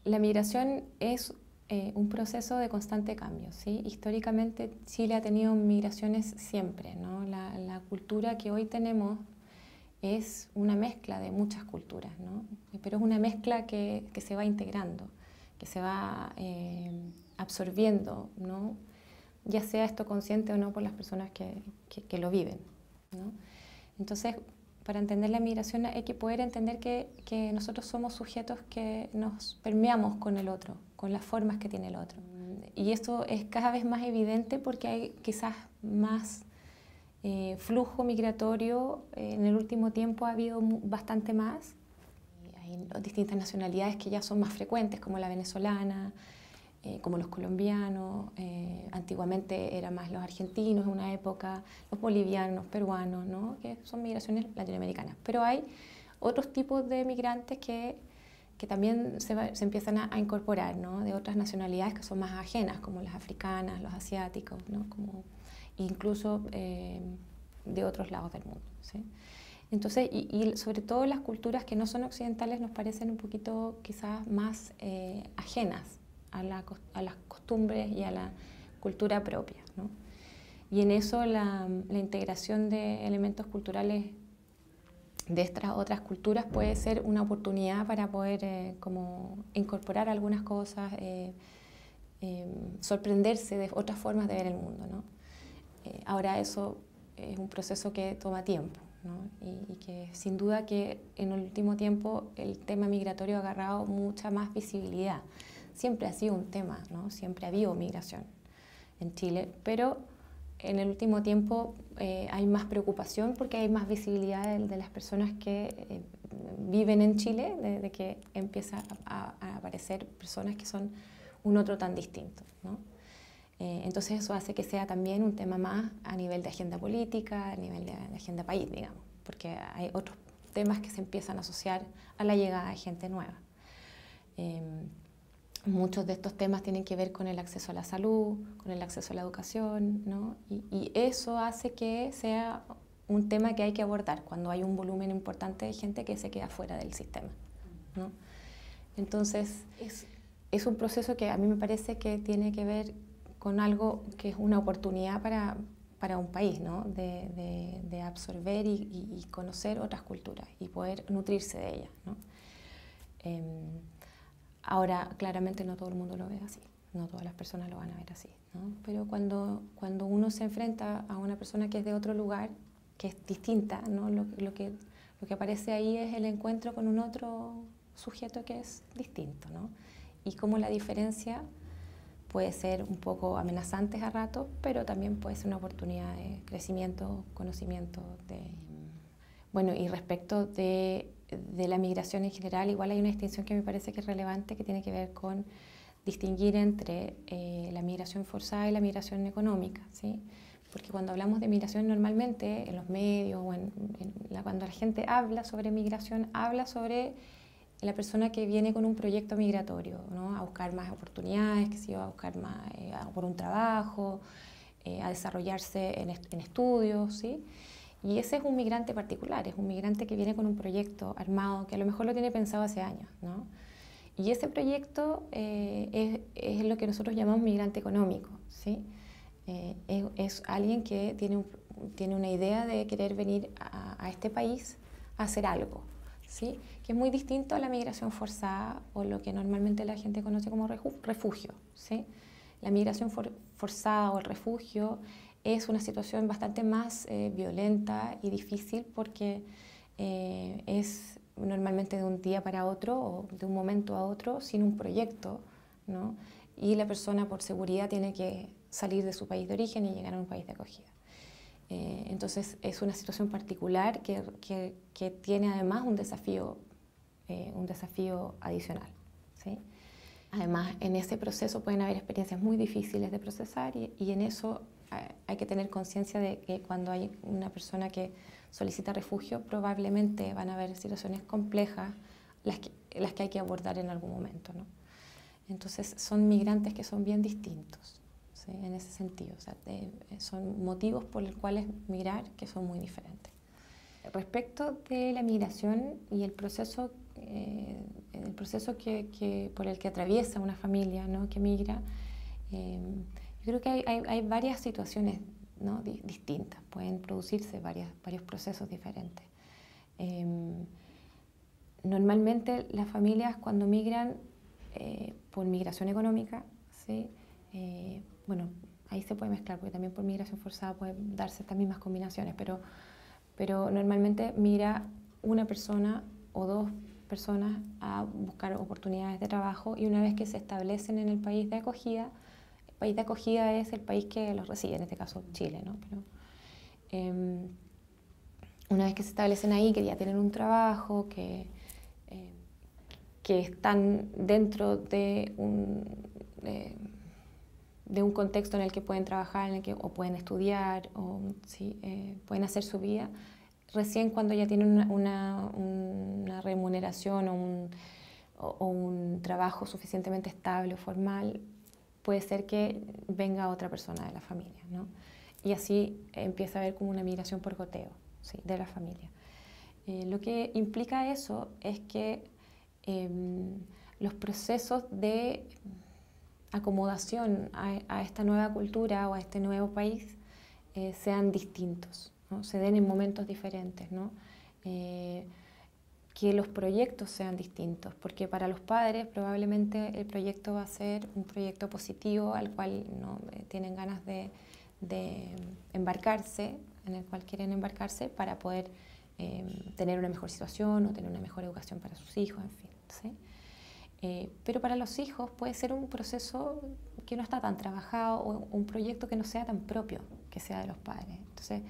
La migración es un proceso de constante cambio, ¿sí? Históricamente Chile ha tenido migraciones siempre, ¿no? La cultura que hoy tenemos es una mezcla de muchas culturas, ¿no? Pero es una mezcla que se va integrando, que se va absorbiendo, ¿no? Ya sea esto consciente o no por las personas que lo viven, ¿no? Entonces, para entender la migración hay que poder entender que nosotros somos sujetos que nos permeamos con el otro, con las formas que tiene el otro. Y esto es cada vez más evidente porque hay quizás más flujo migratorio. En el último tiempo ha habido bastante más. Hay distintas nacionalidades que ya son más frecuentes, como la venezolana, como los colombianos, antiguamente eran más los argentinos en una época, los bolivianos, peruanos, ¿no? Que son migraciones latinoamericanas. Pero hay otros tipos de migrantes que también se empiezan a incorporar, ¿no? De otras nacionalidades que son más ajenas, como las africanas, los asiáticos, ¿no? Como incluso de otros lados del mundo, ¿sí? Entonces, y sobre todo las culturas que no son occidentales nos parecen un poquito quizás más ajenas a las costumbres y a la cultura propia, ¿no? Y en eso la integración de elementos culturales de estas otras culturas puede ser una oportunidad para poder como incorporar algunas cosas, sorprenderse de otras formas de ver el mundo, ¿no? Ahora eso es un proceso que toma tiempo, ¿no? Y que sin duda que en el último tiempo el tema migratorio ha agarrado mucha más visibilidad. Siempre ha sido un tema, ¿no? Siempre ha habido migración en Chile, pero en el último tiempo hay más preocupación porque hay más visibilidad de las personas que viven en Chile, de que empieza a aparecer personas que son un otro tan distinto, ¿no? Entonces eso hace que sea también un tema más a nivel de agenda política, a nivel de agenda país, digamos, porque hay otros temas que se empiezan a asociar a la llegada de gente nueva. Muchos de estos temas tienen que ver con el acceso a la salud, con el acceso a la educación, ¿no? Y eso hace que sea un tema que hay que abordar cuando hay un volumen importante de gente que se queda fuera del sistema, ¿no? Entonces es un proceso que a mí me parece que tiene que ver con algo que es una oportunidad para un país, ¿no? De absorber y conocer otras culturas y poder nutrirse de ellas, ¿no? Ahora, claramente no todo el mundo lo ve así, no todas las personas lo van a ver así, ¿no? Pero cuando uno se enfrenta a una persona que es de otro lugar, que es distinta, ¿no? Lo que aparece ahí es el encuentro con un otro sujeto que es distinto, ¿no? Y cómo la diferencia puede ser un poco amenazante a ratos, pero también puede ser una oportunidad de crecimiento, conocimiento. Bueno, y respecto de la migración en general, igual hay una distinción que me parece que es relevante, que tiene que ver con distinguir entre la migración forzada y la migración económica, ¿sí? Porque cuando hablamos de migración normalmente en los medios o cuando la gente habla sobre migración, habla sobre la persona que viene con un proyecto migratorio, ¿no? A buscar más oportunidades, que se va a buscar más por un trabajo, a desarrollarse en estudios, ¿sí? Y ese es un migrante particular, es un migrante que viene con un proyecto armado que a lo mejor lo tiene pensado hace años, ¿no? Y ese proyecto es lo que nosotros llamamos migrante económico, ¿sí? Es alguien que tiene una idea de querer venir a este país a hacer algo, ¿sí? Que es muy distinto a la migración forzada o lo que normalmente la gente conoce como refugio, ¿sí? La migración forzada o el refugio es una situación bastante más violenta y difícil porque es normalmente de un día para otro o de un momento a otro sin un proyecto, ¿no? Y la persona por seguridad tiene que salir de su país de origen y llegar a un país de acogida. Entonces es una situación particular que tiene además un desafío adicional, ¿sí? Además, en ese proceso pueden haber experiencias muy difíciles de procesar y en eso hay que tener conciencia de que cuando hay una persona que solicita refugio, probablemente van a haber situaciones complejas las que hay que abordar en algún momento, ¿no? Entonces, son migrantes que son bien distintos, ¿sí? En ese sentido. O sea, son motivos por los cuales migrar que son muy diferentes. Respecto de la migración y el proceso el proceso por el que atraviesa una familia, ¿no?, que migra, yo creo que hay varias situaciones, ¿no?, distintas, pueden producirse varios procesos diferentes. Normalmente las familias cuando migran por migración económica, ¿sí? Bueno, ahí se puede mezclar, porque también por migración forzada pueden darse estas mismas combinaciones, pero normalmente migra una persona o dos personas a buscar oportunidades de trabajo, y una vez que se establecen en el país de acogida, el país de acogida es el país que los recibe, en este caso Chile, ¿no? Pero, una vez que se establecen ahí, que ya tienen un trabajo, que están dentro de un contexto en el que pueden trabajar, o pueden estudiar, o ¿sí? Pueden hacer su vida, recién cuando ya tienen una remuneración o un trabajo suficientemente estable o formal, puede ser que venga otra persona de la familia, ¿no? Y así empieza a haber como una migración por goteo, ¿sí?, de la familia. Lo que implica eso es que los procesos de acomodación a esta nueva cultura o a este nuevo país sean distintos, ¿no? Se den en momentos diferentes, ¿no? Que los proyectos sean distintos, porque para los padres probablemente el proyecto va a ser un proyecto positivo al cual, ¿no?, tienen ganas de embarcarse, en el cual quieren embarcarse para poder tener una mejor situación o tener una mejor educación para sus hijos, en fin, ¿sí? Pero para los hijos puede ser un proceso que no está tan trabajado, o un proyecto que no sea tan propio, que sea de los padres. Entonces,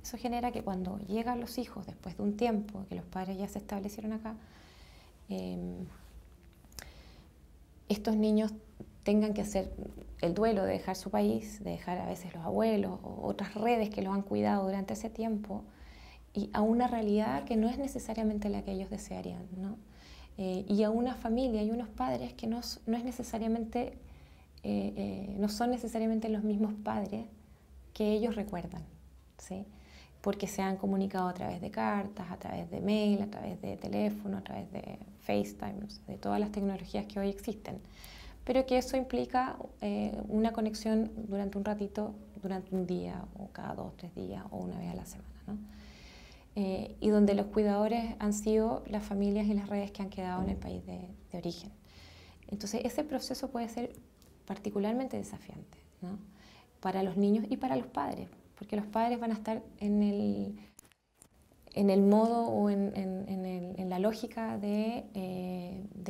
eso genera que cuando llegan los hijos, después de un tiempo que los padres ya se establecieron acá, estos niños tengan que hacer el duelo de dejar su país, de dejar a veces los abuelos o otras redes que los han cuidado durante ese tiempo, y a una realidad que no es necesariamente la que ellos desearían, ¿no? Y a una familia y unos padres que no es necesariamente, no son necesariamente los mismos padres que ellos recuerdan, ¿sí? Porque se han comunicado a través de cartas, a través de mail, a través de teléfono, a través de FaceTime, no sé, de todas las tecnologías que hoy existen. Pero que eso implica una conexión durante un ratito, durante un día, o cada 2 o 3 días, o una vez a la semana, ¿no? Y donde los cuidadores han sido las familias y las redes que han quedado en el país de origen. Entonces, ese proceso puede ser particularmente desafiante, ¿no?, para los niños y para los padres, porque los padres van a estar en el modo o en la lógica de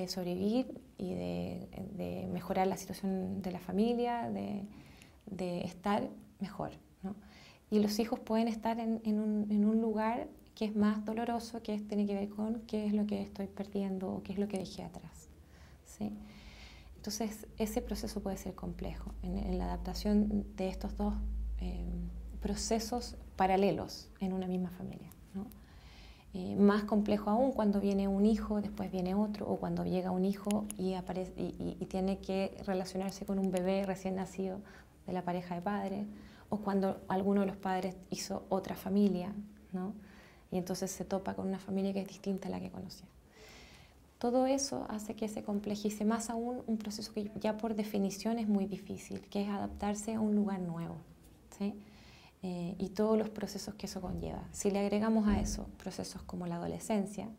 sobrevivir y de mejorar la situación de la familia, de estar mejor, ¿no? Y los hijos pueden estar en un lugar que es más doloroso, que tiene que ver con qué es lo que estoy perdiendo o qué es lo que dejé atrás, ¿sí? Entonces, ese proceso puede ser complejo en la adaptación de estos dos procesos paralelos en una misma familia, ¿no? Más complejo aún cuando viene un hijo, después viene otro, o cuando llega un hijo y tiene que relacionarse con un bebé recién nacido de la pareja de padres, o cuando alguno de los padres hizo otra familia, ¿no?, y entonces se topa con una familia que es distinta a la que conocía. Todo eso hace que se complejice más aún un proceso que ya por definición es muy difícil, que es adaptarse a un lugar nuevo, ¿sí? Y todos los procesos que eso conlleva. Si le agregamos a eso procesos como la adolescencia,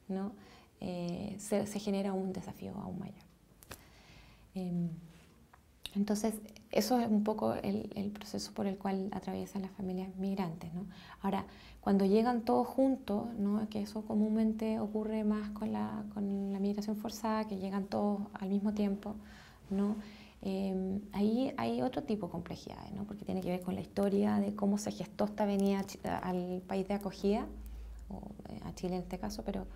¿no?, se genera un desafío aún mayor. Entonces, eso es un poco el proceso por el cual atraviesan las familias migrantes, ¿no? Ahora, cuando llegan todos juntos, ¿no?, que eso comúnmente ocurre más con la migración forzada, que llegan todos al mismo tiempo, ¿no? Ahí hay otro tipo de complejidades, ¿no?, porque tiene que ver con la historia de cómo se gestó esta venida al país de acogida, o a Chile en este caso, pero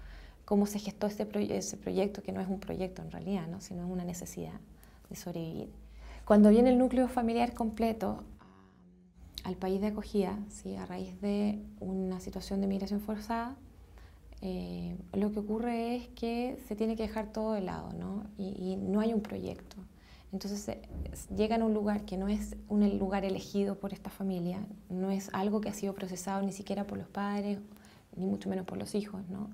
cómo se gestó ese proyecto, que no es un proyecto en realidad, ¿no?, sino es una necesidad de sobrevivir. Cuando viene el núcleo familiar completo al país de acogida, ¿sí?, a raíz de una situación de migración forzada, lo que ocurre es que se tiene que dejar todo de lado, ¿no?, y no hay un proyecto. Entonces llegan a un lugar que no es un lugar elegido por esta familia, no es algo que ha sido procesado ni siquiera por los padres, ni mucho menos por los hijos, ¿no?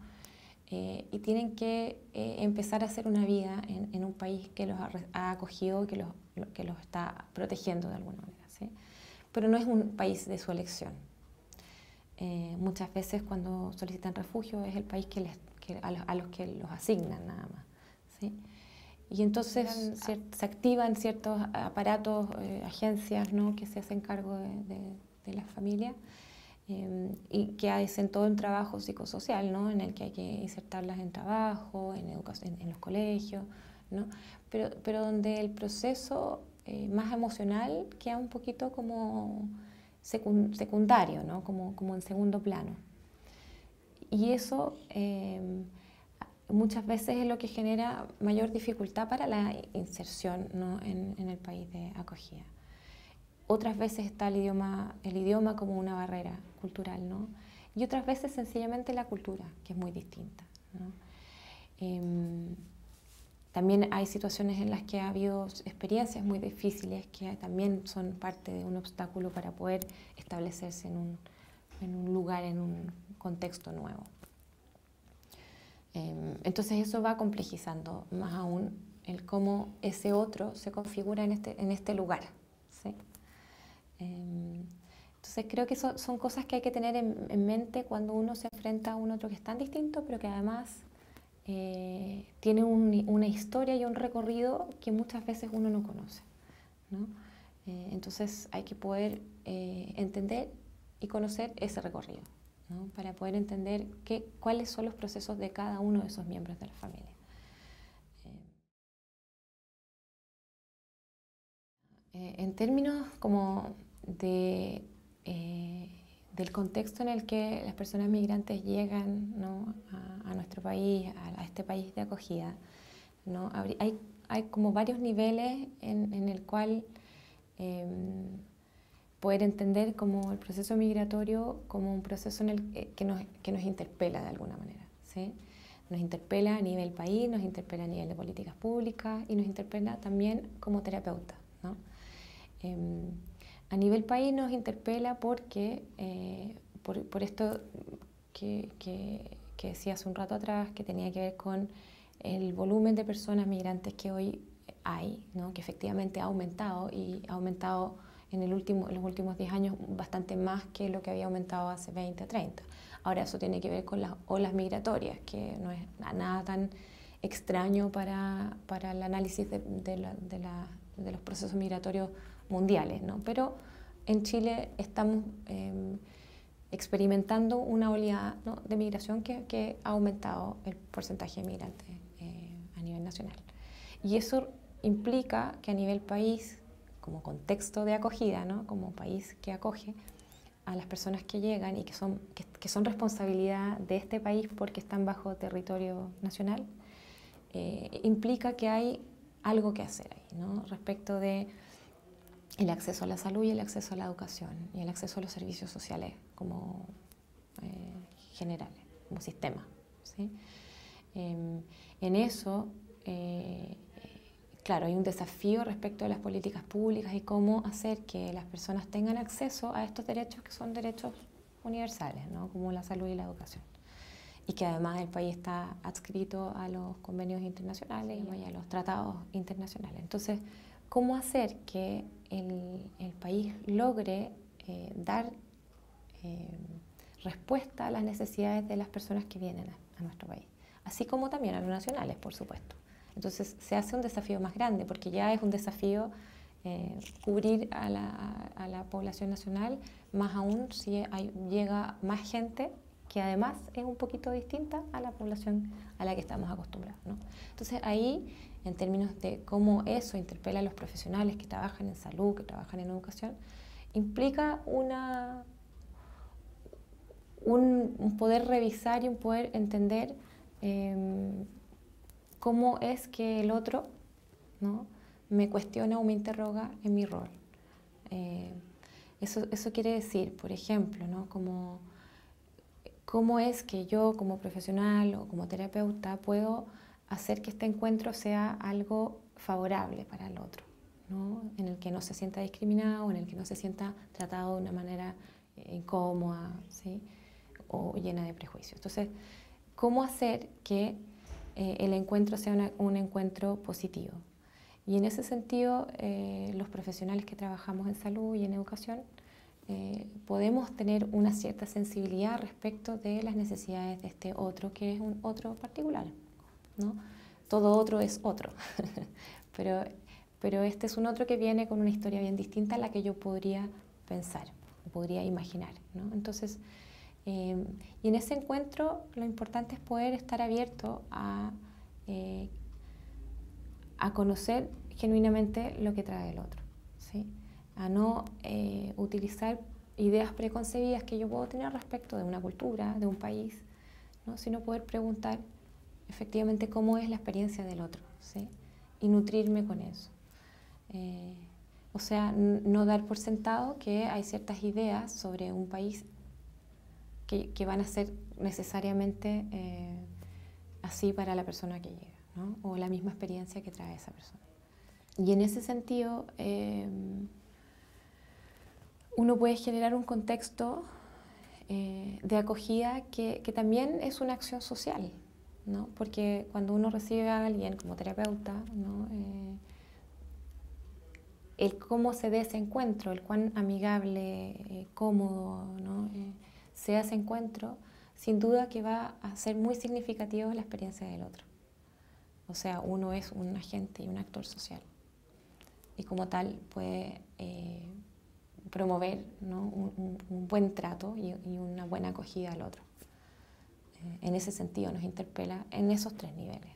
y tienen que empezar a hacer una vida en un país que los ha acogido, que los está protegiendo de alguna manera, ¿sí? Pero no es un país de su elección. Muchas veces cuando solicitan refugio es el país a los que los asignan nada más, ¿sí? Y entonces se activan ciertos aparatos, agencias, ¿no?, que se hacen cargo de las familias, y que hacen todo un trabajo psicosocial, ¿no?, en el que hay que insertarlas en trabajo, en educación, en los colegios, ¿no? Pero donde el proceso más emocional queda un poquito como secundario, ¿no?, como en segundo plano. Y eso muchas veces es lo que genera mayor dificultad para la inserción, ¿no?, en el país de acogida. Otras veces está el idioma como una barrera cultural, ¿no? Y otras veces sencillamente la cultura, que es muy distinta, ¿no? También hay situaciones en las que ha habido experiencias muy difíciles que también son parte de un obstáculo para poder establecerse en un lugar, en un contexto nuevo. Entonces eso va complejizando más aún el cómo ese otro se configura en este lugar, ¿sí? Entonces creo que son cosas que hay que tener en mente cuando uno se enfrenta a un otro que es tan distinto, pero que además tiene una historia y un recorrido que muchas veces uno no conoce, ¿no? Entonces hay que poder entender y conocer ese recorrido, ¿no?, para poder entender cuáles son los procesos de cada uno de esos miembros de la familia. En términos como del contexto en el que las personas migrantes llegan, ¿no?, a nuestro país, a este país de acogida, ¿no?, hay como varios niveles en el cual poder entender como el proceso migratorio como un proceso que nos interpela de alguna manera, ¿sí? Nos interpela a nivel país, nos interpela a nivel de políticas públicas y nos interpela también como terapeuta, ¿no? A nivel país nos interpela porque, por esto que decía hace un rato atrás, que tenía que ver con el volumen de personas migrantes que hoy hay, ¿no?, que efectivamente ha aumentado y ha aumentado en los últimos 10 años bastante más que lo que había aumentado hace 20 o 30. Ahora eso tiene que ver con las olas migratorias, que no es nada tan extraño para el análisis de los procesos migratorios mundiales, ¿no? Pero en Chile estamos experimentando una oleada, ¿no?, de migración que ha aumentado el porcentaje de migrantes a nivel nacional. Y eso implica que a nivel país, como contexto de acogida, ¿no?, como país que acoge a las personas que llegan y que son responsabilidad de este país porque están bajo territorio nacional, implica que hay algo que hacer ahí, ¿no?, respecto de el acceso a la salud y el acceso a la educación y el acceso a los servicios sociales como generales, como sistema, ¿sí? En eso, claro, hay un desafío respecto a las políticas públicas y cómo hacer que las personas tengan acceso a estos derechos que son derechos universales, ¿no?, como la salud y la educación. Y que además el país está adscrito a los convenios internacionales y a los tratados internacionales. Entonces, ¿cómo hacer que el país logre dar respuesta a las necesidades de las personas que vienen a nuestro país? Así como también a los nacionales, por supuesto. Entonces se hace un desafío más grande, porque ya es un desafío cubrir a la población nacional, más aún si llega más gente que además es un poquito distinta a la población a la que estamos acostumbrados, ¿no? Entonces ahí, en términos de cómo eso interpela a los profesionales que trabajan en salud, que trabajan en educación, implica un poder revisar y un poder entender cómo es que el otro, ¿no?, me cuestiona o me interroga en mi rol. Eso quiere decir, por ejemplo, ¿no?, cómo es que yo como profesional o como terapeuta puedo hacer que este encuentro sea algo favorable para el otro, ¿no?, en el que no se sienta discriminado, en el que no se sienta tratado de una manera incómoda, ¿sí?, o llena de prejuicios. Entonces, cómo hacer que el encuentro sea un encuentro positivo. Y en ese sentido, los profesionales que trabajamos en salud y en educación podemos tener una cierta sensibilidad respecto de las necesidades de este otro, que es un otro particular, ¿no? Todo otro es otro, pero este es un otro que viene con una historia bien distinta a la que yo podría pensar, podría imaginar, ¿no? Entonces, y en ese encuentro lo importante es poder estar abierto a conocer genuinamente lo que trae el otro, ¿sí? A no utilizar ideas preconcebidas que yo puedo tener respecto de una cultura, de un país, ¿no? Sino poder preguntar efectivamente cómo es la experiencia del otro, ¿sí? Y nutrirme con eso. O sea, no dar por sentado que hay ciertas ideas sobre un país que van a ser necesariamente así para la persona que llega, ¿no? O la misma experiencia que trae esa persona. Y en ese sentido, uno puede generar un contexto de acogida que también es una acción social, ¿no? Porque cuando uno recibe a alguien como terapeuta, ¿no? El cómo se dé ese encuentro, el cuán amigable, cómodo, ¿no? Sea ese encuentro, sin duda que va a ser muy significativo en la experiencia del otro. O sea, uno es un agente y un actor social. Y como tal puede promover, ¿no? un buen trato y una buena acogida al otro. En ese sentido nos interpela en esos tres niveles.